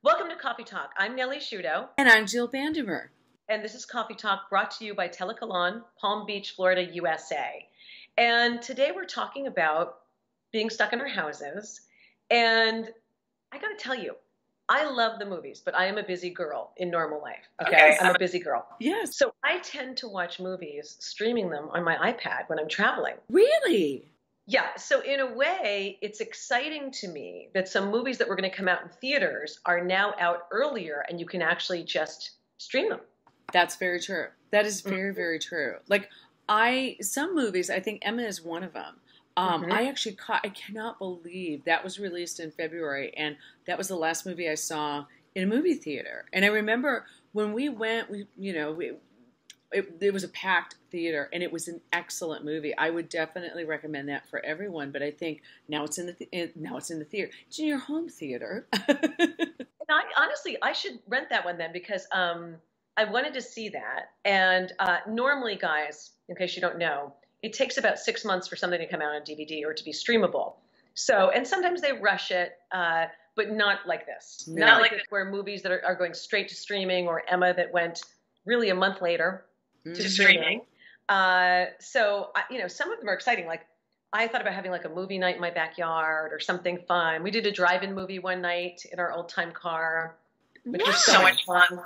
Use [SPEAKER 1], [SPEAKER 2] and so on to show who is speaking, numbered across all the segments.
[SPEAKER 1] Welcome to Coffee Talk. I'm Nellie Sciutto.
[SPEAKER 2] And I'm Jill Bandemer.
[SPEAKER 1] And this is Coffee Talk brought to you by Telecolon, Palm Beach, Florida, USA. And today we're talking about being stuck in our houses. And I got to tell you, I love the movies, but I am a busy girl in normal life. Okay? I'm a busy girl.
[SPEAKER 2] Yes.
[SPEAKER 1] So I tend to watch movies, streaming them on my iPad when I'm traveling.
[SPEAKER 2] Really?
[SPEAKER 1] Yeah, so in a way, it's exciting to me that some movies that were going to come out in theaters are now out earlier and you can actually just stream them.
[SPEAKER 2] That's very true. That is very, very true. Like, some movies, I think Emma is one of them. I cannot believe that was released in February, and that was the last movie I saw in a movie theater. And I remember when we went, it was a packed theater, and it was an excellent movie. I would definitely recommend that for everyone. But I think now it's in the theater. It's in your home theater.
[SPEAKER 1] Honestly, I should rent that one then because I wanted to see that. And normally, guys, in case you don't know, it takes about 6 months for something to come out on DVD or to be streamable. So, and sometimes they rush it, but not like this.
[SPEAKER 2] No.
[SPEAKER 1] Not like this, where movies that are going straight to streaming, or Emma that went really a month later to streaming. So, some of them are exciting. Like, I thought about having like a movie night in my backyard or something fun. We did a drive-in movie one night in our old-time car, which was so much fun.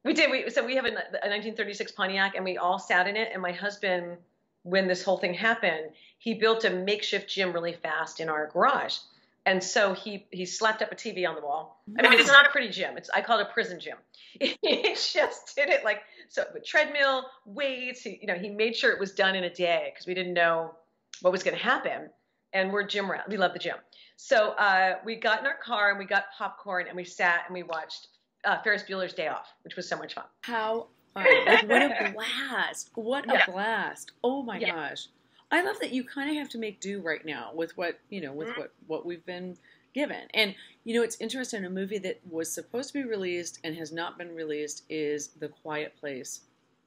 [SPEAKER 1] We did. So we have a 1936 Pontiac, and we all sat in it. And my husband, when this whole thing happened, he built a makeshift gym really fast in our garage. And so he slapped up a TV on the wall. I mean, it's not a pretty gym. I call it a prison gym. He just did it like, so with treadmill, weights, he made sure it was done in a day because we didn't know what was going to happen. And we're gym rats. We love the gym. So we got in our car and we got popcorn and we sat and we watched Ferris Bueller's Day Off, which was so much fun.
[SPEAKER 2] How fun. Like, what a blast. What a blast. Oh my gosh. I love that you kind of have to make do right now with what, what we've been given. And, it's interesting. A movie that was supposed to be released and has not been released is The Quiet Place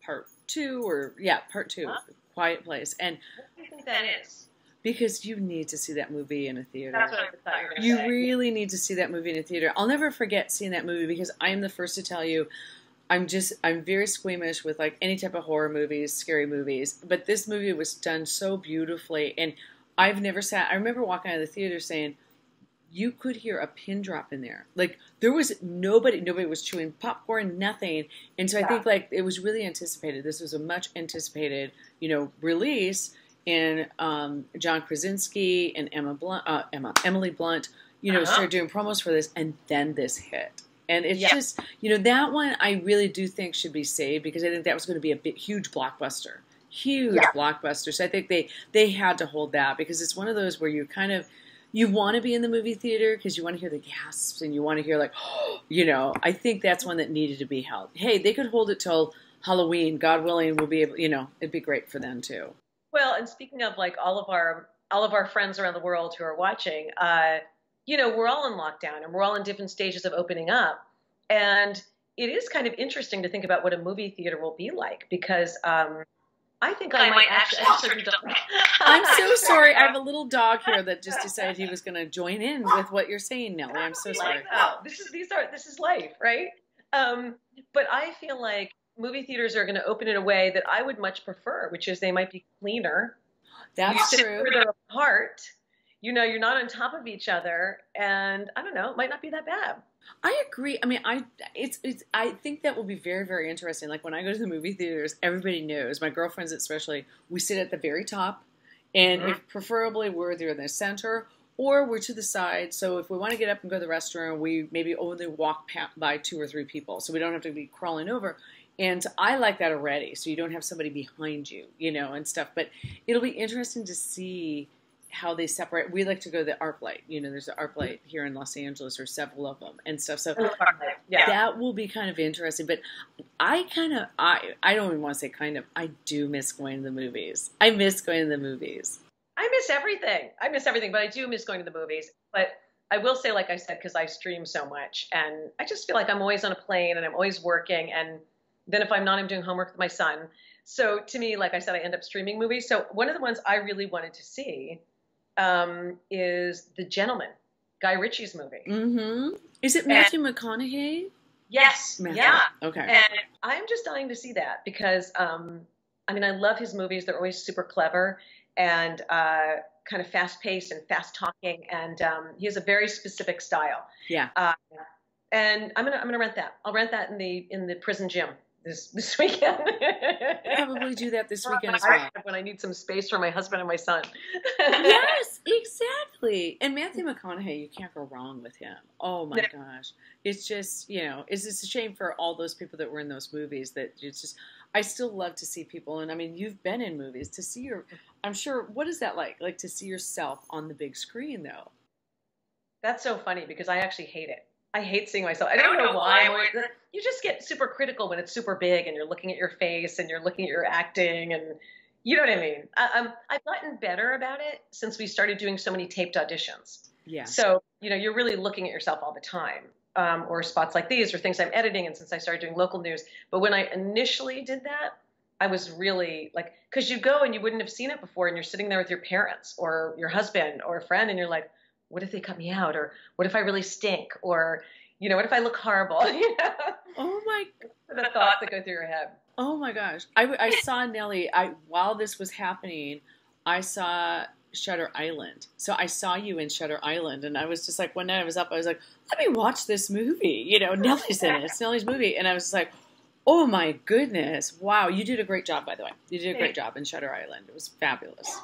[SPEAKER 2] Part 2, Part 2, Quiet Place. And
[SPEAKER 1] what do you think that is?
[SPEAKER 2] Because you need to see that movie in a theater.
[SPEAKER 1] That's what I thought you were going to say.
[SPEAKER 2] You really need to see that movie in a theater. I'll never forget seeing that movie because I am the first to tell you, I'm very squeamish with like any type of horror movies, scary movies. But this movie was done so beautifully, and I remember walking out of the theater saying, you could hear a pin drop in there. Like, there was nobody was chewing popcorn, nothing. And so I think like it was really anticipated. This was a much anticipated, release. And John Krasinski and Emily Blunt, started doing promos for this, and then this hit. And it's just, that one I really do think should be saved because I think that was going to be a huge blockbuster. Blockbuster. So I think they had to hold that because it's one of those where you want to be in the movie theater because you want to hear the gasps and you want to hear like, I think that's one that needed to be held. Hey, they could hold it till Halloween. God willing, we'll be able, it'd be great for them too.
[SPEAKER 1] Well, and speaking of like all of our friends around the world who are watching, we're all in lockdown and we're all in different stages of opening up. And it is kind of interesting to think about what a movie theater will be like because I think I might actually
[SPEAKER 2] I'm so sorry. I have a little dog here that just decided he was going to join in with what you're saying, Nellie. I'm so sorry.
[SPEAKER 1] This is life, right? But I feel like movie theaters are going to open in a way that I would much prefer, which is they might be cleaner.
[SPEAKER 2] That's true.
[SPEAKER 1] Further apart. You're not on top of each other, and I don't know, it might not be that bad.
[SPEAKER 2] I agree. I mean, I think that will be very, very interesting. Like when I go to the movie theaters, everybody knows, my girlfriends especially, we sit at the very top, and if preferably we're either in the center or we're to the side. So if we want to get up and go to the restroom, we maybe only walk by 2 or 3 people, so we don't have to be crawling over. And I like that already, so you don't have somebody behind you, and stuff. But it'll be interesting to see how they separate. We like to go to the ArcLight. You know, there's an ArcLight here in Los Angeles, or several of them and stuff. So that will be kind of interesting. But I don't even want to say kind of. I do miss going to the movies. I miss going to the movies.
[SPEAKER 1] I miss everything, but I do miss going to the movies. But I will say, like I said, because I stream so much, and I just feel like I'm always on a plane and I'm always working. And then if I'm not, I'm doing homework with my son. So to me, like I said, I end up streaming movies. So one of the ones I really wanted to see is The Gentleman, Guy Ritchie's movie.
[SPEAKER 2] Mm-hmm. Is it Matthew McConaughey?
[SPEAKER 1] Yes.
[SPEAKER 2] Matthew.
[SPEAKER 1] Yeah.
[SPEAKER 2] Okay.
[SPEAKER 1] And I'm just dying to see that because, I mean, I love his movies. They're always super clever and kind of fast-paced and fast-talking. And he has a very specific style.
[SPEAKER 2] Yeah.
[SPEAKER 1] And I'm gonna rent that. I'll rent that in the prison gym this weekend.
[SPEAKER 2] Probably do that this weekend as well.
[SPEAKER 1] When I need some space for my husband and my son.
[SPEAKER 2] Yes, exactly. And Matthew McConaughey, you can't go wrong with him. Oh my gosh. It's just, you know, it's just a shame for all those people that were in those movies that it's just, I still love to see people. And I mean, you've been in movies to see I'm sure, what is that like? Like to see yourself on the big screen though?
[SPEAKER 1] That's so funny because I actually hate it. I hate seeing myself. I don't know why. You just get super critical when it's super big and you're looking at your face and you're looking at your acting and you know what I mean? I've gotten better about it since we started doing so many taped auditions.
[SPEAKER 2] Yeah.
[SPEAKER 1] So, you know, you're really looking at yourself all the time, or spots like these or things I'm editing. And since I started doing local news, but when I initially did that, I was really like, because you go and you wouldn't have seen it before and you're sitting there with your parents or your husband or a friend and you're like, what if they cut me out? Or what if I really stink? Or, you know, what if I look horrible? You know?
[SPEAKER 2] Oh my!
[SPEAKER 1] The thoughts that go through your head.
[SPEAKER 2] Oh my gosh! I saw Nellie. While this was happening, I saw Shutter Island. So I saw you in Shutter Island, and I was just like, one night I was up, I was like, let me watch this movie. You know, Nellie's in it. It's Nellie's movie, and I was just like, oh my goodness! Wow, you did a great job, by the way. You did a great job in Shutter Island. It was fabulous.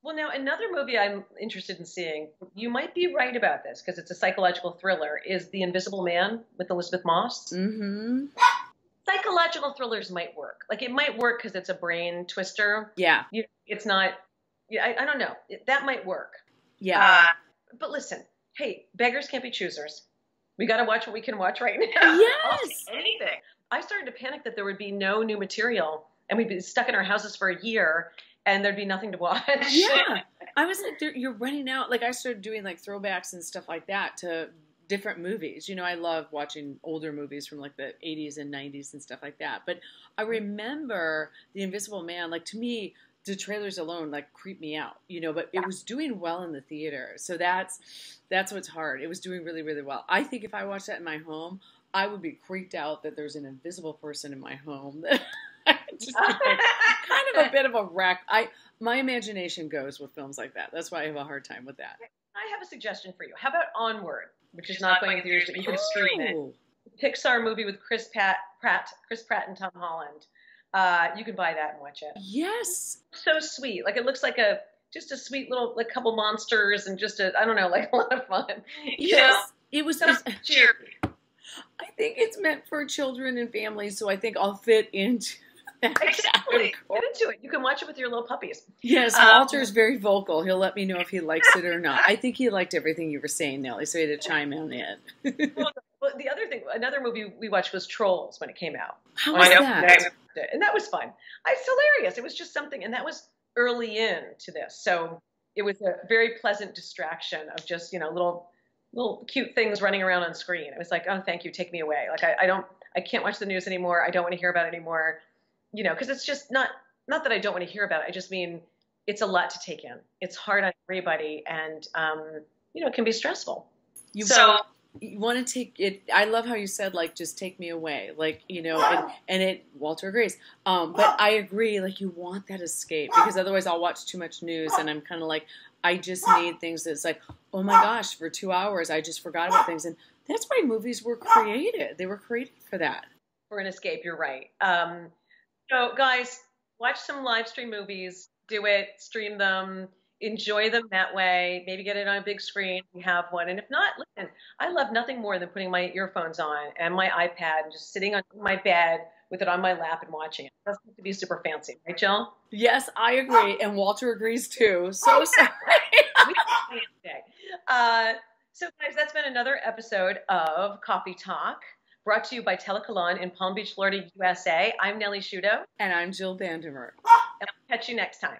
[SPEAKER 1] Well, now another movie I'm interested in seeing, you might be right about this because it's a psychological thriller, is The Invisible Man with Elizabeth Moss.
[SPEAKER 2] Mm-hmm.
[SPEAKER 1] Psychological thrillers might work. Like it might work because it's a brain twister.
[SPEAKER 2] Yeah.
[SPEAKER 1] It's not, I don't know. That might work.
[SPEAKER 2] Yeah.
[SPEAKER 1] But listen, hey, beggars can't be choosers. We got to watch what we can watch right now.
[SPEAKER 2] Yes.
[SPEAKER 1] Anything. I started to panic that there would be no new material and we'd be stuck in our houses for a year. And there'd be nothing to watch.
[SPEAKER 2] Yeah. I was like, you're running out. Like, I started doing, like, throwbacks and stuff like that to different movies. You know, I love watching older movies from, like, the 80s and 90s and stuff like that. But I remember The Invisible Man, like, to me, the trailers alone, like, creeped me out, you know. But it was doing well in the theater. So that's what's hard. It was doing really, really well. I think if I watched that in my home, I would be creeped out that there's an invisible person in my home. Just like, kind of a bit of a wreck. My imagination goes with films like that. That's why I have a hard time with that.
[SPEAKER 1] I have a suggestion for you. How about Onward, which is not going in theaters, but you can stream it. Pixar movie with Chris Pratt and Tom Holland. You can buy that and watch it.
[SPEAKER 2] Yes.
[SPEAKER 1] So sweet. Like it looks like just a sweet little like couple monsters and just I don't know, like a lot of fun.
[SPEAKER 2] Yes. It was
[SPEAKER 1] cheery.
[SPEAKER 2] I think it's meant for children and families, so I think I'll fit into that.
[SPEAKER 1] Exactly. Get into it. You can watch it with your little puppies.
[SPEAKER 2] Yes, Walter's very vocal. He'll let me know if he likes it or not. I think he liked everything you were saying, Nellie, so he had to chime in.
[SPEAKER 1] Well, the other thing, another movie we watched was Trolls when it came out.
[SPEAKER 2] How was that?
[SPEAKER 1] And that was fun. It's hilarious. It was just something, and that was early into this. So it was a very pleasant distraction of just, you know, little cute things running around on screen. It was like, oh, thank you, take me away. Like I can't watch the news anymore. I don't want to hear about it anymore. You know, because it's just not that I don't want to hear about it. I just mean it's a lot to take in. It's hard on everybody, and you know, it can be stressful. You
[SPEAKER 2] want to take it. I love how you said, like, just take me away. Like, you know, and Walter agrees. But I agree. Like, you want that escape because otherwise I'll watch too much news, and I'm kind of like, I just need things that's like, oh my gosh, for 2 hours I just forgot about things, and that's why movies were created. They were created for that.
[SPEAKER 1] For an escape, you're right. So, guys, watch some live stream movies. Do it. Stream them. Enjoy them that way. Maybe get it on a big screen and have one. And if not, listen, I love nothing more than putting my earphones on and my iPad and just sitting on my bed with it on my lap and watching it. It doesn't have to be super fancy, right, Jill?
[SPEAKER 2] Yes, I agree, and Walter agrees too. So sorry.
[SPEAKER 1] So guys, that's been another episode of Coffee Talk, brought to you by Telecolon in Palm Beach, Florida, USA. I'm Nellie Sciutto.
[SPEAKER 2] And I'm Jill Bandemer.
[SPEAKER 1] And I'll catch you next time.